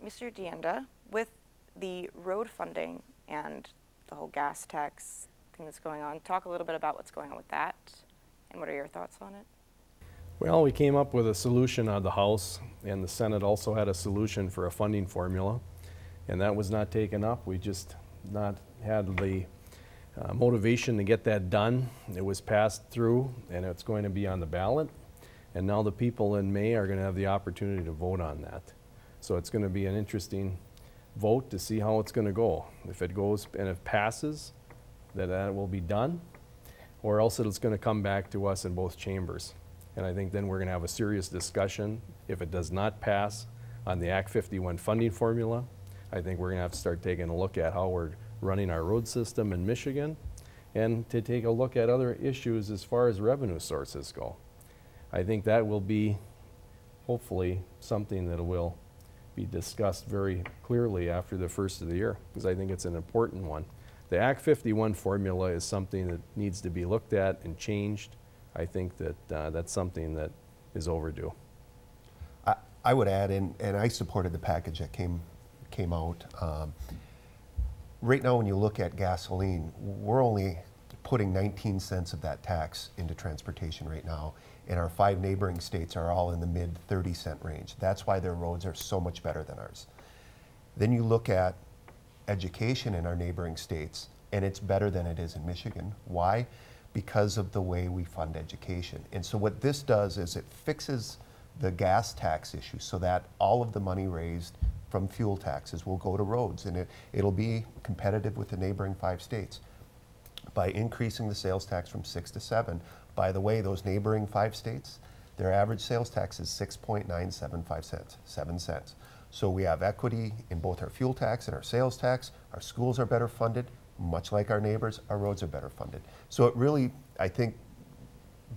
Mr. Dianda, with the road funding and the whole gas tax thing that's going on, talk a little bit about what's going on with that and what are your thoughts on it? Well, we came up with a solution on the House, and the Senate also had a solution for a funding formula, and that was not taken up. We just not had the motivation to get that done. It was passed through, and it's going to be on the ballot, and now the people in May are going to have the opportunity to vote on that. So it's going to be an interesting vote to see how it's going to go. If it goes and if it passes, that will be done, or else it's going to come back to us in both chambers. And I think then we're going to have a serious discussion. If it does not pass on the Act 51 funding formula, I think we're going to have to start taking a look at how we're running our road system in Michigan and to take a look at other issues as far as revenue sources go. I think that will be hopefully something that will be discussed very clearly after the first of the year, because I think it's an important one. The Act 51 formula is something that needs to be looked at and changed. I think that that's something that is overdue. I would add, and I supported the package that came out. Right now, when you look at gasoline, we're only putting 19 cents of that tax into transportation right now, and our 5 neighboring states are all in the mid 30-cent range. That's why their roads are so much better than ours. Then you look at education in our neighboring states, and it's better than it is in Michigan. Why? Because of the way we fund education. And so what this does is it fixes the gas tax issue so that all of the money raised from fuel taxes will go to roads, and it'll be competitive with the neighboring 5 states. By increasing the sales tax from 6 to 7, by the way, those neighboring 5 states, their average sales tax is 6.975 cents, 7 cents. So we have equity in both our fuel tax and our sales tax. Our schools are better funded. Much like our neighbors, our roads are better funded. So it really, I think,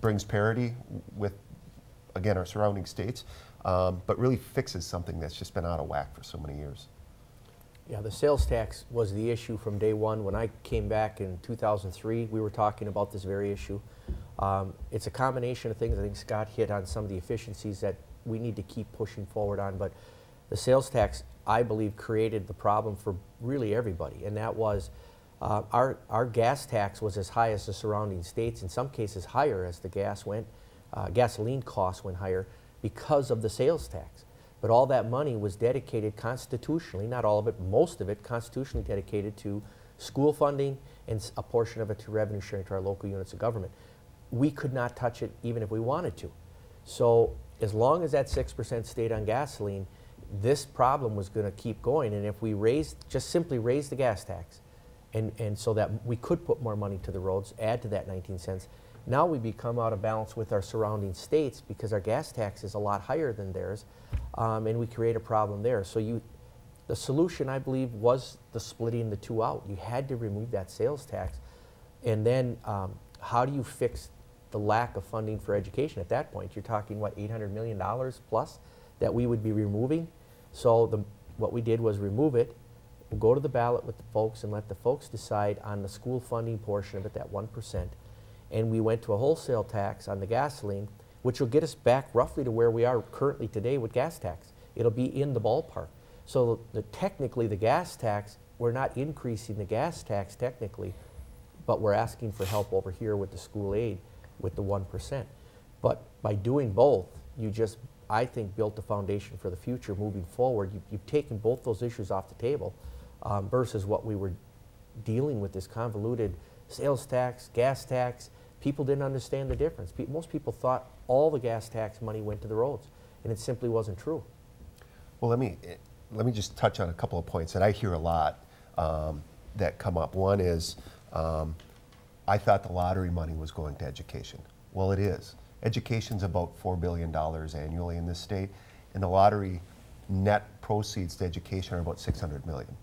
brings parity with, again, our surrounding states, but really fixes something that's just been out of whack for so many years. Yeah, the sales tax was the issue from day one. When I came back in 2003, we were talking about this very issue. It's a combination of things. I think Scott hit on some of the efficiencies that we need to keep pushing forward on, but the sales tax, I believe, created the problem for really everybody, and that was our gas tax was as high as the surrounding states, in some cases higher as the gasoline costs went higher because of the sales tax. But all that money was dedicated constitutionally, not all of it, most of it constitutionally dedicated to school funding and a portion of it to revenue sharing to our local units of government. We could not touch it even if we wanted to. So as long as that 6% stayed on gasoline, this problem was going to keep going. And if we just simply raised the gas tax, and so that we could put more money to the roads, add to that 19 cents. Now we become out of balance with our surrounding states because our gas tax is a lot higher than theirs, and we create a problem there. So the solution, I believe, was the splitting the two out. You had to remove that sales tax, and then how do you fix the lack of funding for education at that point? You're talking, what, $800 million plus that we would be removing? So what we did was remove it. We'll go to the ballot with the folks and let the folks decide on the school funding portion of it, that 1%. And we went to a wholesale tax on the gasoline, which will get us back roughly to where we are currently today with gas tax. It'll be in the ballpark. So technically the gas tax, we're not increasing the gas tax technically, but we're asking for help over here with the school aid with the 1%. But by doing both, you just, I think, built the foundation for the future moving forward. You've taken both those issues off the table versus what we were dealing with, this convoluted sales tax, gas tax. People didn't understand the difference. Most people thought all the gas tax money went to the roads, and it simply wasn't true. Well, let me just touch on a couple of points that I hear a lot that come up. One is, I thought the lottery money was going to education. Well, it is. Education's about $4 billion annually in this state, and the lottery net proceeds to education are about $600 million.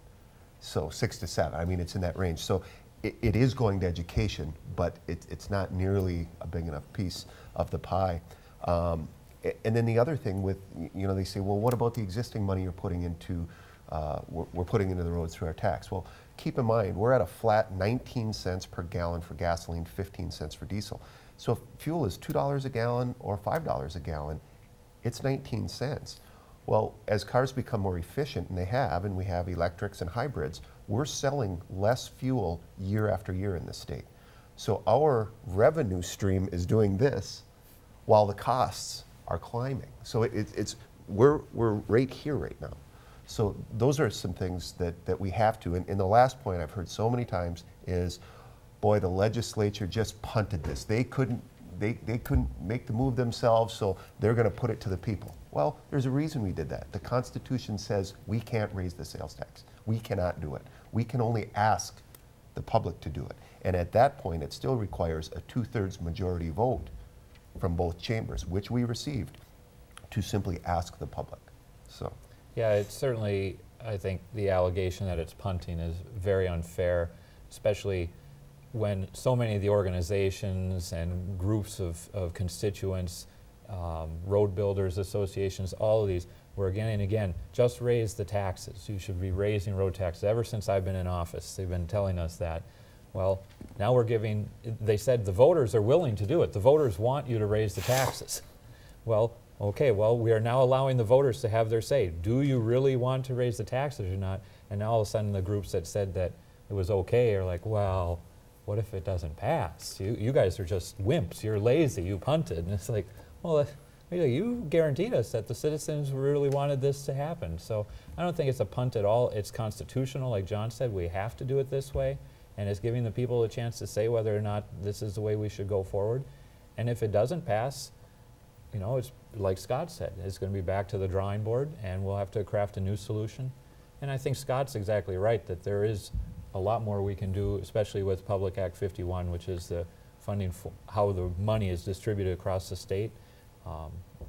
So 6 to 7, I mean, it's in that range. So it is going to education, but it's not nearly a big enough piece of the pie. And then the other thing with, you know, they say, well, what about the existing money you're putting into, we're putting into the roads through our tax? Well, keep in mind, we're at a flat 19 cents per gallon for gasoline, 15 cents for diesel. So if fuel is $2 a gallon or $5 a gallon, it's 19 cents. Well, as cars become more efficient, and they have, and we have electrics and hybrids, we're selling less fuel year after year in this state. So our revenue stream is doing this while the costs are climbing. So we're right here right now. So those are some things that we have to. And the last point I've heard so many times is, boy, the legislature just punted this. They couldn't make the move themselves, so they're going to put it to the people. Well, there's a reason we did that. The Constitution says we can't raise the sales tax. We cannot do it. We can only ask the public to do it. And at that point, it still requires a 2/3 majority vote from both chambers, which we received, to simply ask the public. So. Yeah, it's certainly, I think the allegation that it's punting is very unfair, especially when so many of the organizations and groups of constituents, road builders associations, all of these, were again and again, just raise the taxes. You should be raising road taxes. Ever since I've been in office, they've been telling us that. Well, now we're giving, they said the voters are willing to do it. The voters want you to raise the taxes. Well, okay, well, we are now allowing the voters to have their say. Do you really want to raise the taxes or not? And now all of a sudden the groups that said that it was okay are like, well, what if it doesn't pass? You guys are just wimps. You're lazy. You punted. And it's like, well, you guaranteed us that the citizens really wanted this to happen. So I don't think it's a punt at all. It's constitutional. Like John said, we have to do it this way. And it's giving the people a chance to say whether or not this is the way we should go forward. And if it doesn't pass, you know, it's like Scott said, it's going to be back to the drawing board, and we'll have to craft a new solution. And I think Scott's exactly right that there is a lot more we can do, especially with Public Act 51, which is the funding for how the money is distributed across the state.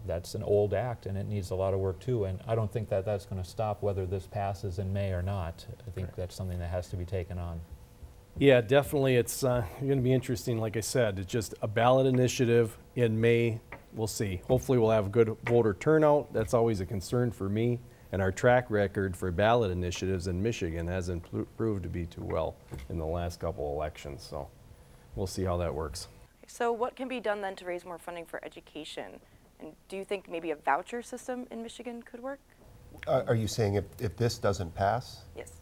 That's an old act, and it needs a lot of work too. And I don't think that that's going to stop whether this passes in May or not. I think that's something that has to be taken on. Yeah, definitely. It's going to be interesting. Like I said, it's just a ballot initiative in May. We'll see. Hopefully we'll have good voter turnout. That's always a concern for me. And our track record for ballot initiatives in Michigan hasn't proved to be too well in the last couple elections. So we'll see how that works. So what can be done then to raise more funding for education? And do you think maybe a voucher system in Michigan could work? Are you saying if this doesn't pass? Yes.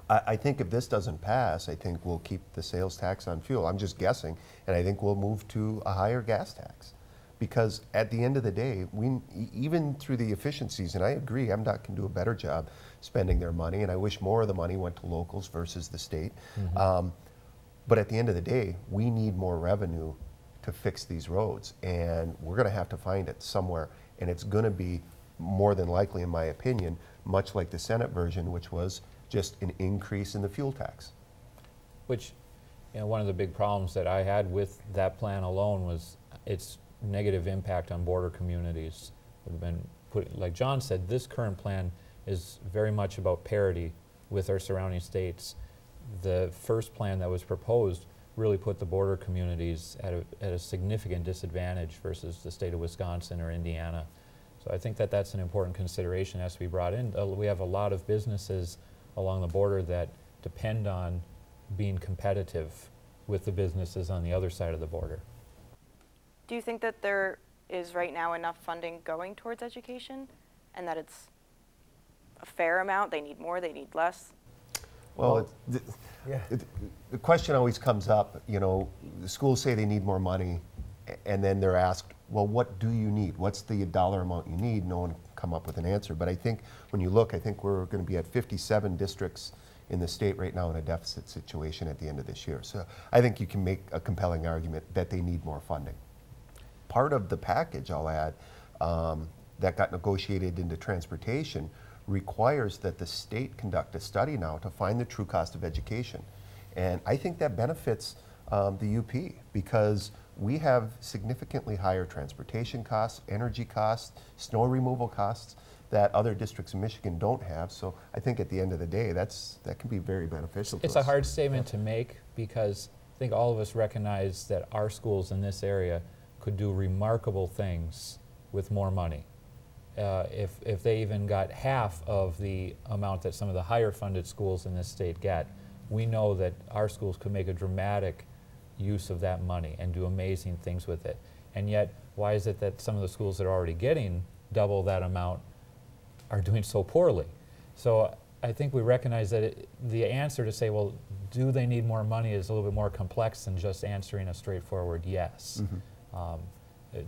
I think if this doesn't pass, I think we'll keep the sales tax on fuel. I'm just guessing, and I think we'll move to a higher gas tax. Because at the end of the day, even through the efficiencies, and I agree, MDOT can do a better job spending their money, and I wish more of the money went to locals versus the state. Mm-hmm. But at the end of the day, we need more revenue to fix these roads, and we're going to have to find it somewhere. And it's going to be more than likely, in my opinion, much like the Senate version, which was just an increase in the fuel tax. Which, you know, one of the big problems that I had with that plan alone was its negative impact on border communities. Would have been put, like John said, this current plan is very much about parity with our surrounding states. The first plan that was proposed really put the border communities at a significant disadvantage versus the state of Wisconsin or Indiana. So I think that that's an important consideration that has to be brought in. We have a lot of businesses along the border that depend on being competitive with the businesses on the other side of the border. Do you think that there is right now enough funding going towards education and that it's a fair amount? They need more, they need less? Well, the question always comes up, you know, the schools say they need more money, and then they're asked, well, what do you need? What's the dollar amount you need? No one can come up with an answer. But I think when you look, I think we're going to be at 57 districts in the state right now in a deficit situation at the end of this year. So I think you can make a compelling argument that they need more funding. Part of the package, I'll add, that got negotiated into transportation requires that the state conduct a study now to find the true cost of education. And I think that benefits the UP because we have significantly higher transportation costs, energy costs, snow removal costs that other districts in Michigan don't have. So I think at the end of the day, that can be very beneficial to us. It's a hard statement to make because I think all of us recognize that our schools in this area could do remarkable things with more money. If they even got half of the amount that some of the higher funded schools in this state get, we know that our schools could make a dramatic use of that money and do amazing things with it. And yet, why is it that some of the schools that are already getting double that amount are doing so poorly. So I think we recognize that the answer to say, well, do they need more money is a little bit more complex than just answering a straightforward yes.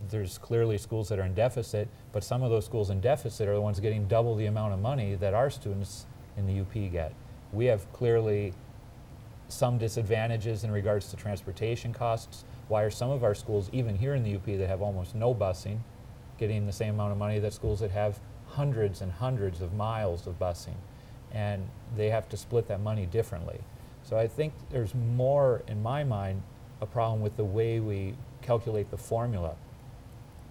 There's clearly schools that are in deficit, but some of those schools in deficit are the ones getting double the amount of money that our students in the UP get. We have clearly some disadvantages in regards to transportation costs. Why are some of our schools, even here in the UP, that have almost no busing, getting the same amount of money that schools that have hundreds and hundreds of miles of busing? And they have to split that money differently. So I think there's more, in my mind, a problem with the way we calculate the formula.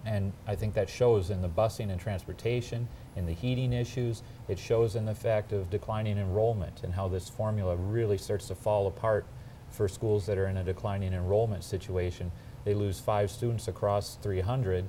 And I think that shows in the busing and transportation, in the heating issues. It shows in the fact of declining enrollment and how this formula really starts to fall apart for schools that are in a declining enrollment situation. They lose 5 students across 300,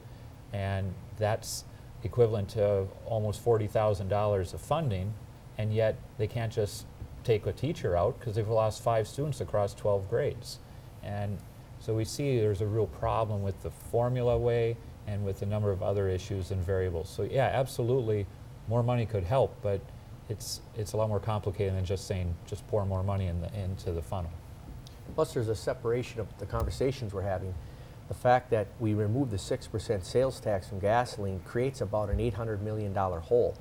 and that's equivalent to almost $40,000 of funding, and yet they can't just take a teacher out because they've lost 5 students across 12 grades. And so we see there's a real problem with the formula way and with a number of other issues and variables. So yeah, absolutely, more money could help, but it's a lot more complicated than just saying just pour more money into the funnel. Plus, there's a separation of the conversations we're having. The fact that we removed the 6% sales tax from gasoline creates about an $800 million hole.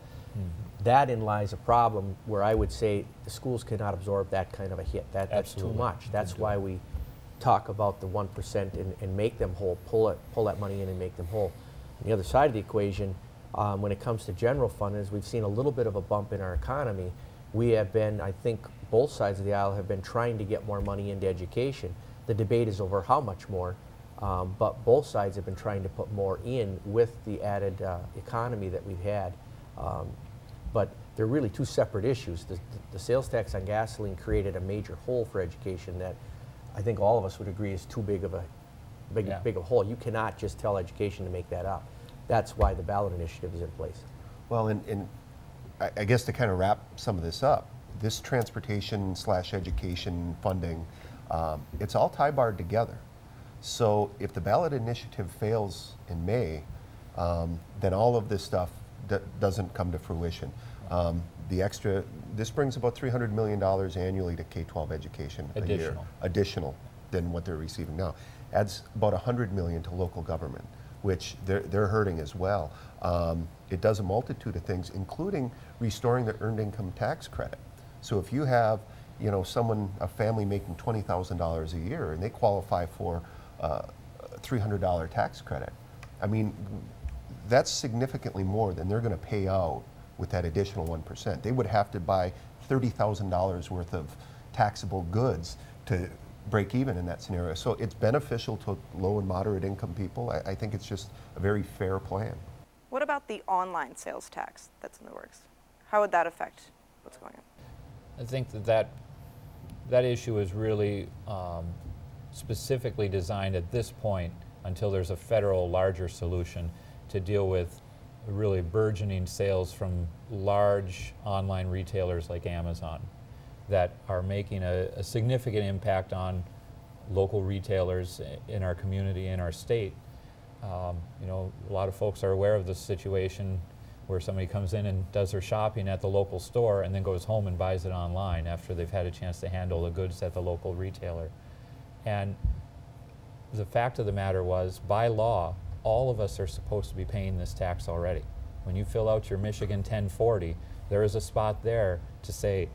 That lies a problem where I would say the schools cannot absorb that kind of a hit. That's too much. That's why we talk about the 1% and make them whole, pull that money in and make them whole. On the other side of the equation, when it comes to general fund, as we've seen a little bit of a bump in our economy, we have been, I think both sides of the aisle have been trying to get more money into education. The debate is over how much more, but both sides have been trying to put more in with the added economy that we've had. But they're really 2 separate issues. The sales tax on gasoline created a major hole for education that I think all of us would agree is too big of a big of a hole. You cannot just tell education to make that up. That's why the ballot initiative is in place. Well, and I guess to kind of wrap some of this up, this transportation/education funding, it's all tie-barred together. So if the ballot initiative fails in May, then all of this stuff doesn't come to fruition. This brings about $300 million annually to K-12 education a year. Additional than what they're receiving now. Adds about $100 million to local government, which they're hurting as well. It does a multitude of things, including restoring the earned income tax credit. So if you have, a family making $20,000 a year and they qualify for a $300 tax credit, I mean, that's significantly more than they're going to pay out with that additional 1%. They would have to buy $30,000 worth of taxable goods to break even in that scenario. So it's beneficial to low and moderate income people. I think it's just a very fair plan. What about the online sales tax that's in the works? How would that affect what's going on? I think that issue is really specifically designed at this point until there's a federal larger solution to deal with really burgeoning sales from large online retailers like Amazon that are making a significant impact on local retailers in our community, in our state. A lot of folks are aware of the situation where somebody comes in and does their shopping at the local store and then goes home and buys it online after they've had a chance to handle the goods at the local retailer. And the fact of the matter was, by law, all of us are supposed to be paying this tax already. When you fill out your Michigan 1040, there is a spot there to say,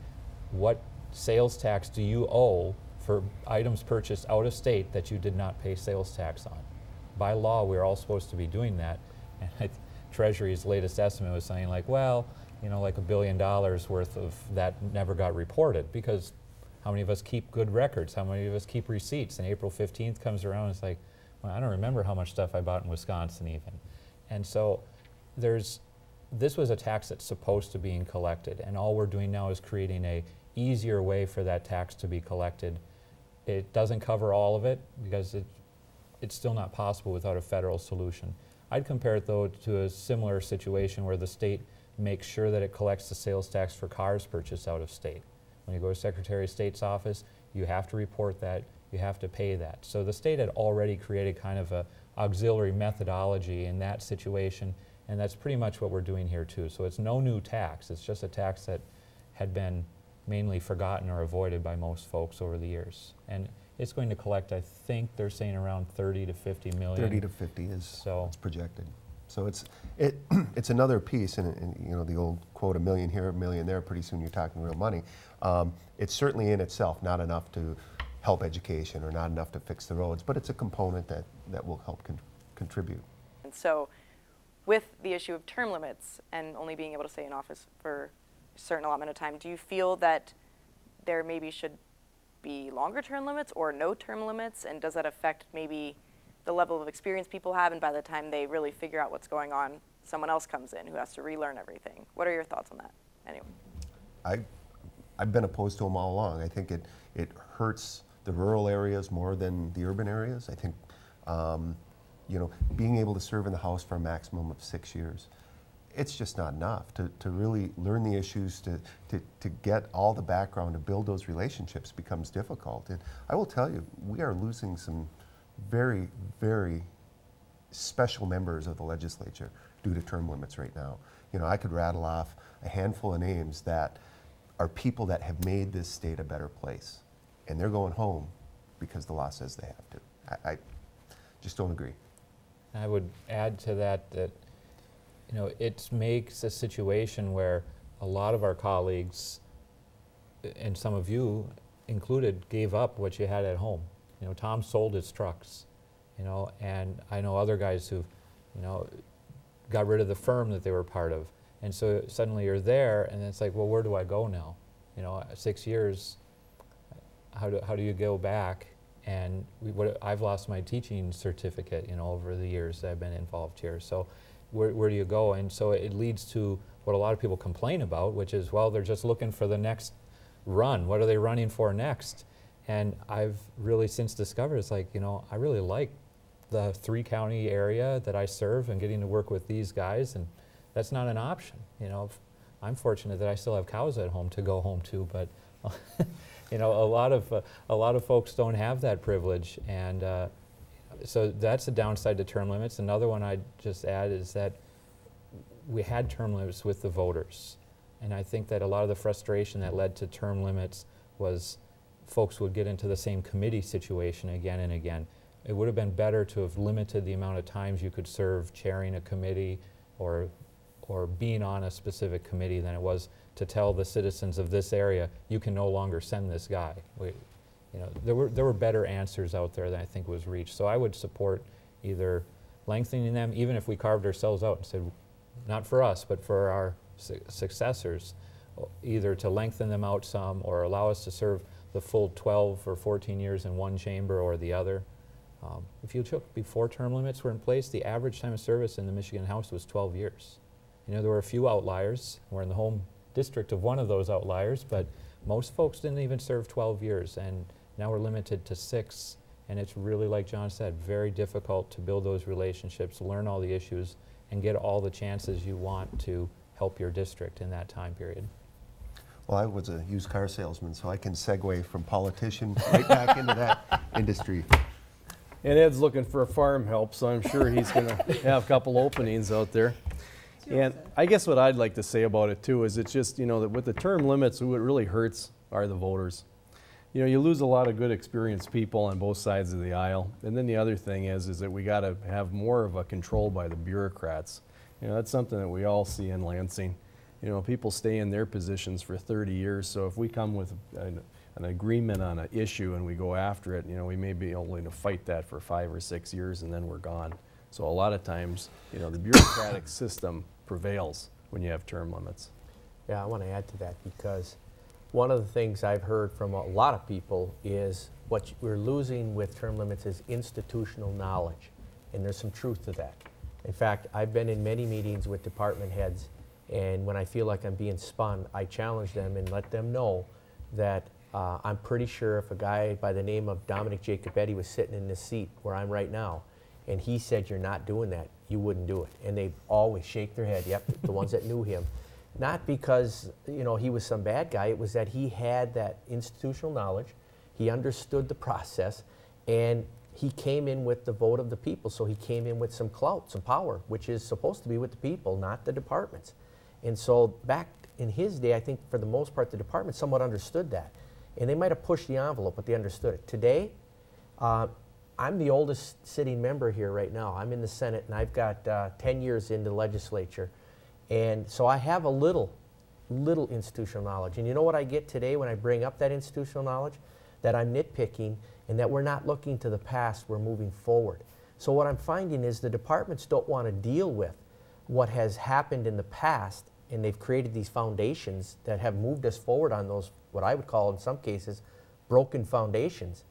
what sales tax do you owe for items purchased out of state that you did not pay sales tax on? By law, we're all supposed to be doing that. And Treasury's latest estimate was saying like, well, like $1 billion worth of that never got reported, because how many of us keep good records? How many of us keep receipts? And April 15th comes around and it's like, well, I don't remember how much stuff I bought in Wisconsin even. And so this was a tax that's supposed to be collected, and all we're doing now is creating a easier way for that tax to be collected. It doesn't cover all of it because it's still not possible without a federal solution. I'd compare it though to a similar situation where the state makes sure that it collects the sales tax for cars purchased out of state. When you go to Secretary of State's office, you have to report that, you have to pay that. So the state had already created kind of a auxiliary methodology in that situation, And that's pretty much what we're doing here too. So it's no new tax. It's just a tax that had been mainly forgotten or avoided by most folks over the years. And it's going to collect, I think they're saying around 30 to 50 million. 30 to 50 is So it's projected. So it's another piece, and you know the old quote, "A million here, a million there." Pretty soon you're talking real money. It's certainly in itself not enough to help education or not enough to fix the roads, but it's a component that will help contribute. And so with the issue of term limits and only being able to stay in office for a certain allotment of time, do you feel that there maybe should be longer term limits or no term limits? And does that affect maybe the level of experience people have, and by the time they really figure out what's going on, someone else comes in who has to relearn everything? What are your thoughts on that? Anyway. I've been opposed to them all along. I think it hurts the rural areas more than the urban areas. I think you know, being able to serve in the House for a maximum of 6 years, it's just not enough to really learn the issues, to get all the background, to build those relationships becomes difficult. And I will tell you, we are losing some very, very special members of the legislature due to term limits right now. You know, I could rattle off a handful of names that are people that have made this state a better place, and they're going home because the law says they have to. I just don't agree. I would add to that you know, it makes a situation where a lot of our colleagues, and some of you included, gave up what you had at home. You know, Tom sold his trucks, you know, and I know other guys who, you know, got rid of the firm that they were part of. And so suddenly you're there, and it's like, well, where do I go now? You know, 6 years, how do you go back? And I've lost my teaching certificate, you know, over the years that I've been involved here. So where do you go? And so it leads to what a lot of people complain about, which is, well, they're just looking for the next run. What are they running for next? And I've really since discovered, it's like, you know, I really like the 3-county area that I serve and getting to work with these guys, and that's not an option. You know, I'm fortunate that I still have cows at home to go home to, but you know, a lot of folks don't have that privilege, and so that's a downside to term limits. Another one I'd just add is that we had term limits with the voters, and I think that a lot of the frustration that led to term limits was folks would get into the same committee situation again and again. It would have been better to have limited the amount of times you could serve chairing a committee or being on a specific committee than it was to tell the citizens of this area, you can no longer send this guy. You know, there were better answers out there that I think was reached. So I would support either lengthening them, even if we carved ourselves out and said, not for us, but for our successors, either to lengthen them out some or allow us to serve the full 12 or 14 years in one chamber or the other. If you took before term limits were in place, the average time of service in the Michigan House was 12 years. You know, there were a few outliers. We're in the home district of one of those outliers, but most folks didn't even serve 12 years, and now we're limited to 6, and it's really, like John said, very difficult to build those relationships, learn all the issues, and get all the chances you want to help your district in that time period. Well, I was a used car salesman, so I can segue from politician right back into that industry. And Ed's looking for a farm help, so I'm sure he's going to have a couple openings out there. And I guess what I'd like to say about it too is it's just, you know, that with the term limits, what really hurts are the voters. You know, you lose a lot of good experienced people on both sides of the aisle. And then the other thing is that we got to have more of a control by the bureaucrats. You know, that's something that we all see in Lansing. You know, people stay in their positions for 30 years, so if we come with an agreement on an issue and we go after it, you know, we may be able to fight that for 5 or 6 years and then we're gone. So a lot of times, you know, the bureaucratic system prevails when you have term limits. Yeah, I want to add to that because one of the things I've heard from a lot of people is what we're losing with term limits is institutional knowledge, and there's some truth to that. In fact, I've been in many meetings with department heads, and when I feel like I'm being spun, I challenge them and let them know that I'm pretty sure if a guy by the name of Dominic Jacobetti was sitting in this seat where I'm right now, and he said you're not doing that, you wouldn't do it. And they always shake their head, yep, the ones that knew him. Not because, you know, he was some bad guy, it was that he had that institutional knowledge, he understood the process, and he came in with the vote of the people, so he came in with some clout, some power, which is supposed to be with the people, not the departments. And so back in his day, I think for the most part, the department somewhat understood that. And they might have pushed the envelope, but they understood it. Today, I'm the oldest sitting member here right now. I'm in the Senate, and I've got 10 years in the legislature. And so I have a little institutional knowledge. And you know what I get today when I bring up that institutional knowledge? That I'm nitpicking and that we're not looking to the past, we're moving forward. So what I'm finding is the departments don't want to deal with what has happened in the past, and they've created these foundations that have moved us forward on those, what I would call in some cases, broken foundations.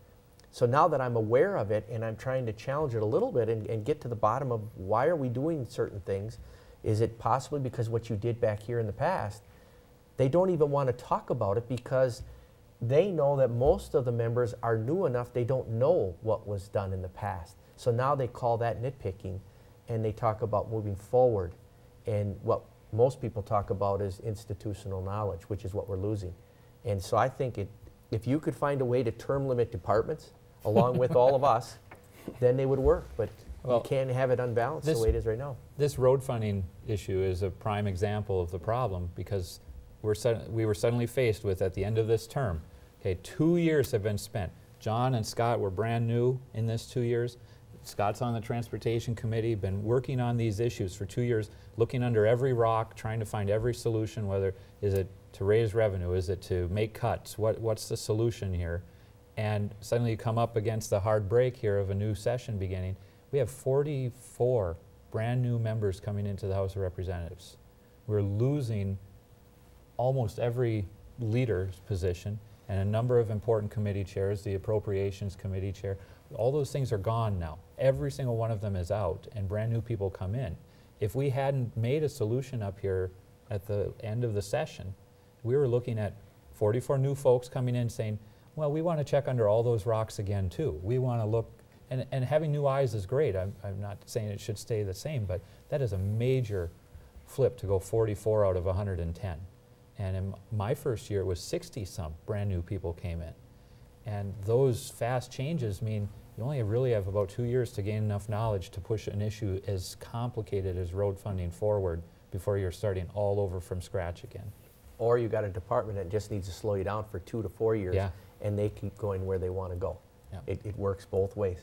So now that I'm aware of it and I'm trying to challenge it a little bit and get to the bottom of why are we doing certain things, is it possibly because what you did back here in the past? They don't even want to talk about it because they know that most of the members are new enough, they don't know what was done in the past. So now they call that nitpicking, and they talk about moving forward. And what most people talk about is institutional knowledge, which is what we're losing. And so I think if you could find a way to term limit departments, along with all of us, then they would work. But you can't have it unbalanced the way it is right now. This road funding issue is a prime example of the problem, because we were suddenly faced with, at the end of this term, okay, 2 years have been spent. John and Scott were brand new in this 2 years. Scott's on the Transportation Committee, been working on these issues for 2 years, looking under every rock, trying to find every solution, whether is it to raise revenue, is it to make cuts, what's the solution here? And suddenly you come up against the hard break here of a new session beginning. We have 44 brand new members coming into the House of Representatives. We're losing almost every leader's position and a number of important committee chairs, the Appropriations Committee chair. All those things are gone now. Every single one of them is out, and brand new people come in. If we hadn't made a solution up here at the end of the session, we were looking at 44 new folks coming in saying, well, we want to check under all those rocks again too. We want to look, and having new eyes is great. I'm not saying it should stay the same, but that is a major flip to go 44 out of 110. And in my first year, it was 60-some brand new people came in. And those fast changes mean you only really have about 2 years to gain enough knowledge to push an issue as complicated as road funding forward before you're starting all over from scratch again. Or you got a department that just needs to slow you down for 2 to 4 years, Yeah. and they keep going where they want to go. Yeah. It works both ways.